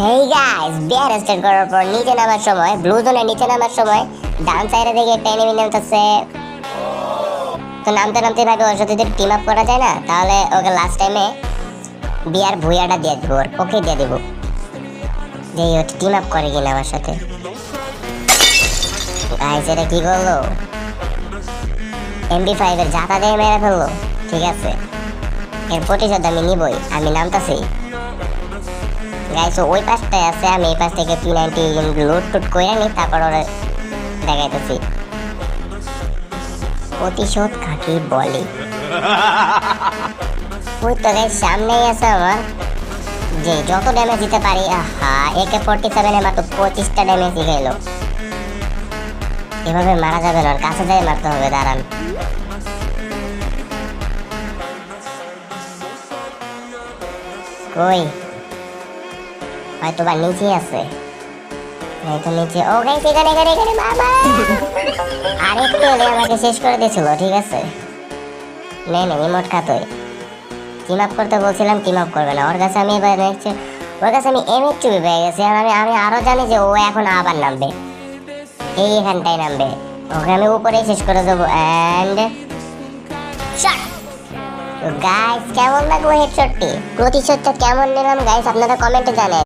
Hey guys, বিয়ার start করার পর নিচে নামার সময়, ব্লু জোনের নিচে নামার সময় ডান সাইডে দেখে একটা এনিমি নামতেছে। তো নামতে নামতে ভাবে ওর সাথে যদি টিম আপ করা যায় না, তাহলে ওকে লাস্ট টাইমে বিয়ার ভুইয়াটা দিয়ে দিব, ওকে দিয়ে দিব যে ও টিম আপ করে কিনা আমার সাথে। গাইস এটা কি করলো, MP5 এর জাতা দিয়ে মেরে ফেললো। ঠিক আছে, এর প্রতিশোধ আমি নিবই, আমি নামতাছি। গাইস ওই পাশটায় আছে, আমি এই পাশ থেকে P90 লুট টুট করে নি, তারপর ওরা দেখাইতেছি প্রতিশোধ কাকে বলে। ওই তো গাইস সামনেই আছে আমার, যে যত ড্যামেজ দিতে পারি। AK-47 এ মাত্র 25টা ড্যামেজ গেল। এভাবে মারা যাবে না, কাছে যাই মারতে হবে। দাঁড়ান, কই হয়তো বা নিচে আছে। এই তো নিচে। ও গাইস এখানে এখানে এখানে বাবা আরেকটু হলে আমাকে শেষ করে দিয়েছিল। ঠিক আছে, নেই ইমোট খাতই টিম আপ করতে বলছিলাম, টিম আপ করবে না। ওর কাছে আমি এবার দেখছি, ওর কাছে আমি M-চুবি পেয়ে গেছি। আর আমি আমি আরো জানি যে ও এখন আবার নামবে, এখানটাই নামবে। ওকে আমি উপরেই শেষ করে দেবো। And shot. তো গাইস কেমন লাগলো হেডশটটি, প্রতিশোধটা কেমন নিলাম গাইস আপনারা কমেন্টে জানান।